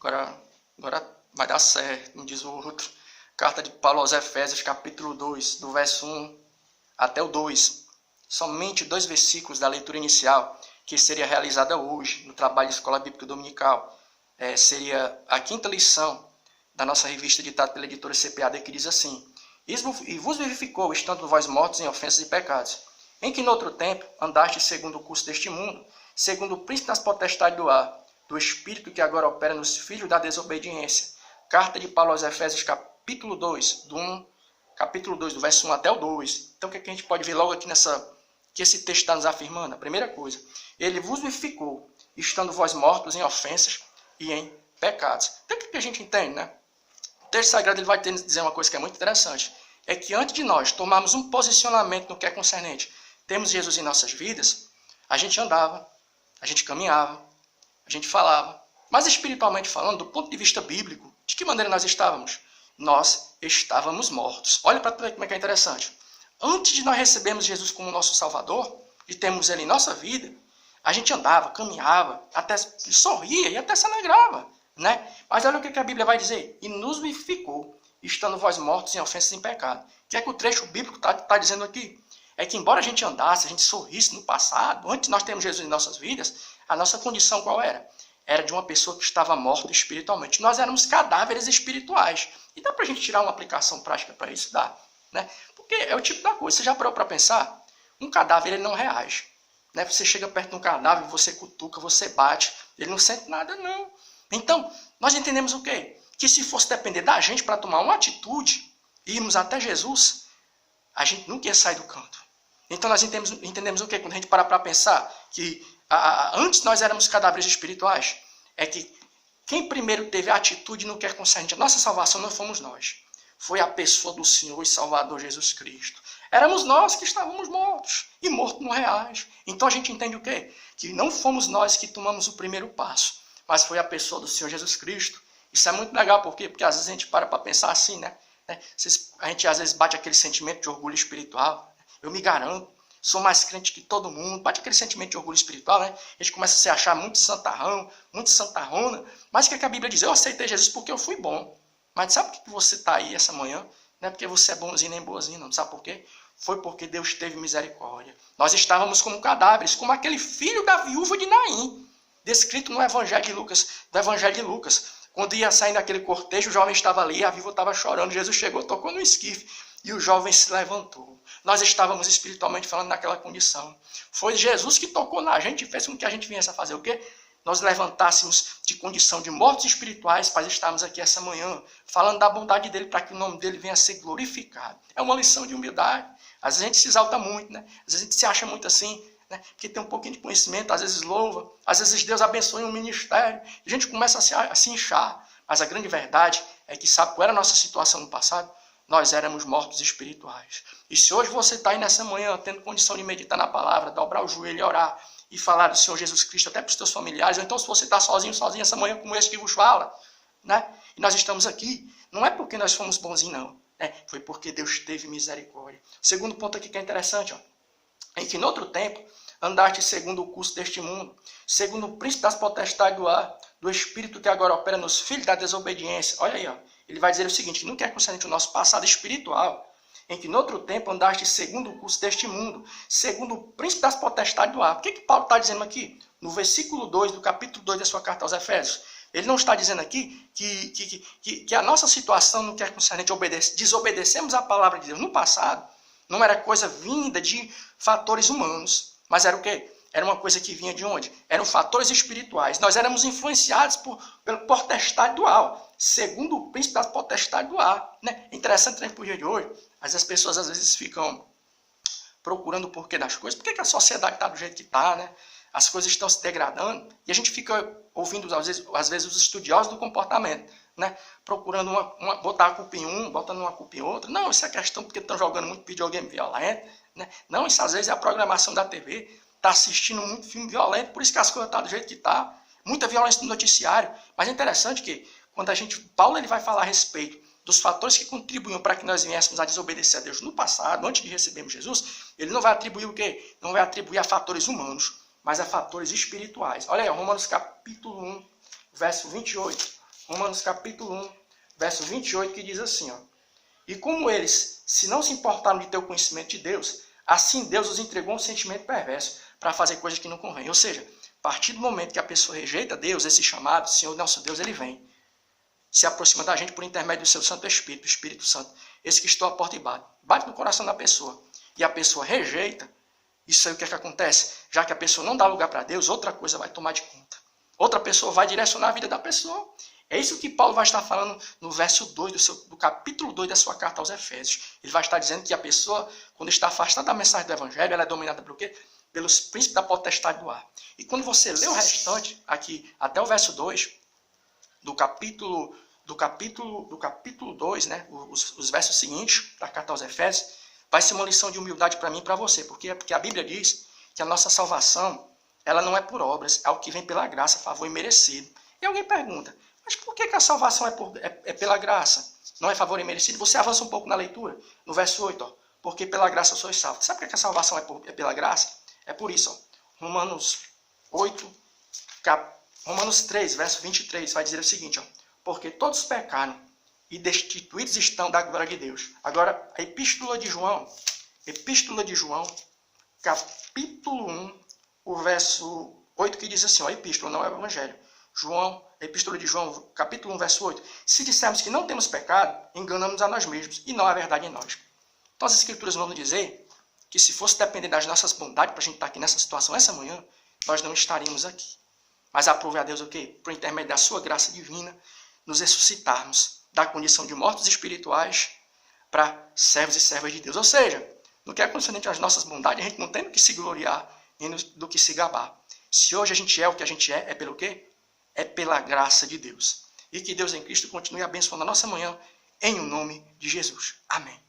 Agora vai dar certo, como diz o outro. Carta de Paulo aos Efésios, capítulo 2, do verso 1 até o 2. Somente 2 versículos da leitura inicial, que seria realizada hoje, no trabalho de Escola Bíblica Dominical. Seria a 5ª lição da nossa revista editada pela editora CPAD, que diz assim: E vos vivificou, estando vós mortos em ofensas e pecados, em que noutro tempo andastes segundo o curso deste mundo, segundo o príncipe das potestades do ar, do espírito que agora opera nos filhos da desobediência. Carta de Paulo aos Efésios, capítulo 2, do verso 1 até o 2. Então, o que a gente pode ver logo aqui que esse texto está nos afirmando? A primeira coisa, ele vos vivificou, estando vós mortos em ofensas e em pecados. Então, o que a gente entende, né? O texto sagrado ele vai dizer uma coisa que é muito interessante, é que antes de nós tomarmos um posicionamento no que é concernente, temos Jesus em nossas vidas, a gente andava, a gente caminhava, a gente falava, mas espiritualmente falando, do ponto de vista bíblico, de que maneira nós estávamos? Nós estávamos mortos. Olha para ver como é que é interessante. Antes de nós recebermos Jesus como nosso Salvador, e termos Ele em nossa vida, a gente andava, caminhava, até sorria e até se alegrava, né? Mas olha o que a Bíblia vai dizer. E nos vivificou, estando vós mortos em ofensas e em pecado. O que é que o trecho bíblico está dizendo aqui? É que embora a gente andasse, a gente sorrisse no passado, antes de nós termos Jesus em nossas vidas, a nossa condição qual era? Era de uma pessoa que estava morta espiritualmente. Nós éramos cadáveres espirituais. E dá para a gente tirar uma aplicação prática para isso? Dá, né? Porque é o tipo da coisa. Você já parou para pensar? Um cadáver ele não reage. Né? Você chega perto de um cadáver, você cutuca, você bate, ele não sente nada, não. Então, nós entendemos o quê? Que se fosse depender da gente para tomar uma atitude e irmos até Jesus, a gente nunca ia sair do canto. Então, nós entendemos o quê? Quando a gente para pensar que antes nós éramos cadáveres espirituais, é que quem primeiro teve a atitude no que é concernente a nossa salvação não fomos nós. Foi a pessoa do Senhor e Salvador Jesus Cristo. Éramos nós que estávamos mortos. E morto não reage. Então a gente entende o quê? Que não fomos nós que tomamos o primeiro passo, mas foi a pessoa do Senhor Jesus Cristo. Isso é muito legal, por quê? Porque às vezes a gente para pensar assim, né? A gente às vezes bate aquele sentimento de orgulho espiritual. Eu me garanto, sou mais crente que todo mundo. Bate aquele sentimento de orgulho espiritual, né? A gente começa a se achar muito santarrão, muito santarrona. Mas o que a Bíblia diz? Eu aceitei Jesus porque eu fui bom. Mas sabe por que você está aí essa manhã? Não é porque você é bonzinho nem boazinho, não. Sabe por quê? Foi porque Deus teve misericórdia. Nós estávamos como cadáveres, como aquele filho da viúva de Naim, descrito no Evangelho de Lucas. Quando ia saindo aquele cortejo, o jovem estava ali, a viúva estava chorando. Jesus chegou, tocou no esquife e o jovem se levantou. Nós estávamos espiritualmente falando naquela condição. Foi Jesus que tocou na gente e fez com que a gente viesse a fazer o quê? Nós levantássemos de condição de mortos espirituais para estarmos aqui essa manhã, falando da bondade dele para que o nome dele venha a ser glorificado. É uma lição de humildade. Às vezes a gente se exalta muito, né? Às vezes a gente se acha muito assim, né? Porque tem um pouquinho de conhecimento, às vezes louva, às vezes Deus abençoa um ministério, e a gente começa a se inchar. Mas a grande verdade é que sabe qual era a nossa situação no passado? Nós éramos mortos espirituais. E se hoje você está aí nessa manhã, tendo condição de meditar na palavra, dobrar o joelho e orar, e falar do Senhor Jesus Cristo até para os teus familiares, ou então se você está sozinho essa manhã como esse que vos fala, né? E nós estamos aqui, não é porque nós fomos bonzinhos, não. Foi porque Deus teve misericórdia. Segundo ponto aqui que é interessante, ó, em que noutro tempo andaste segundo o curso deste mundo, segundo o príncipe das potestades do ar, do espírito que agora opera nos filhos da desobediência. Olha aí, ó. Ele vai dizer o seguinte, não quer concernente o nosso passado espiritual, em que noutro tempo andaste segundo o curso deste mundo, segundo o príncipe das potestades do ar. O que Paulo está dizendo aqui? No versículo 2 do capítulo 2 da sua carta aos Efésios. Ele não está dizendo aqui que a nossa situação no que é concernente desobedecemos a palavra de Deus no passado, não era coisa vinda de fatores humanos, mas era o quê? Era uma coisa que vinha de onde? Eram fatores espirituais. Nós éramos influenciados pela potestade do ar, segundo o príncipe da potestade do ar. Né? Interessante para o dia de hoje, as pessoas às vezes ficam procurando o porquê das coisas. Por que a sociedade está do jeito que está, né? As coisas estão se degradando e a gente fica ouvindo, às vezes os estudiosos do comportamento, né? Procurando botar a culpa em um, botando uma culpa em outro. Não, isso é questão porque estão jogando muito videogame violento, né? Não, isso às vezes é a programação da TV, está assistindo muito filme violento, por isso que as coisas estão do jeito que está. Muita violência no noticiário. Mas é interessante que quando Paulo ele vai falar a respeito dos fatores que contribuíam para que nós viéssemos a desobedecer a Deus no passado, antes de recebermos Jesus, ele não vai atribuir o quê? Não vai atribuir a fatores humanos, mas a fatores espirituais. Olha aí, Romanos capítulo 1, verso 28. Romanos capítulo 1, verso 28, que diz assim, ó. E como eles, se não se importaram de ter o conhecimento de Deus, assim Deus os entregou um sentimento perverso para fazer coisas que não convêm. Ou seja, a partir do momento que a pessoa rejeita Deus, esse chamado, Senhor, nosso Deus, ele vem. Se aproxima da gente por intermédio do seu Santo Espírito, o Espírito Santo. Esse que estou à porta e bate. Bate no coração da pessoa. E a pessoa rejeita. Isso aí o que é que acontece? Já que a pessoa não dá lugar para Deus, outra coisa vai tomar de conta. Outra pessoa vai direcionar a vida da pessoa. É isso que Paulo vai estar falando no verso 2 do capítulo 2 da sua carta aos Efésios. Ele vai estar dizendo que a pessoa, quando está afastada da mensagem do Evangelho, ela é dominada por quê? Pelos príncipes da potestade do ar. E quando você lê o restante, aqui até o verso 2, do capítulo 2, né, os versos seguintes da carta aos Efésios, vai ser uma lição de humildade para mim e para você. Porque a Bíblia diz que a nossa salvação, ela não é por obras, é o que vem pela graça, favor imerecido. E alguém pergunta, mas por que a salvação é pela graça? Não é favor imerecido? Você avança um pouco na leitura, no verso 8, ó, porque pela graça sois salvos. Sabe por que a salvação é pela graça? É por isso, ó, Romanos 3, verso 23, vai dizer o seguinte, ó, porque todos pecaram e destituídos estão da glória de Deus. Agora, a Epístola de João, capítulo 1, o verso 8, que diz assim, ó, a Epístola, não é o Evangelho. A Epístola de João, capítulo 1, verso 8. Se dissermos que não temos pecado, enganamos a nós mesmos e não há verdade em nós. Então as Escrituras vão nos dizer que se fosse depender das nossas bondades para a gente estar aqui nessa situação essa manhã, nós não estaríamos aqui. Mas aprove a Deus o quê? Por intermédio da sua graça divina, nos ressuscitarmos da condição de mortos espirituais para servos e servas de Deus. Ou seja, no que é concernente às nossas bondades, a gente não tem do que se gloriar e do que se gabar. Se hoje a gente é o que a gente é pelo quê? É pela graça de Deus. E que Deus em Cristo continue abençoando a nossa manhã, em o nome de Jesus. Amém.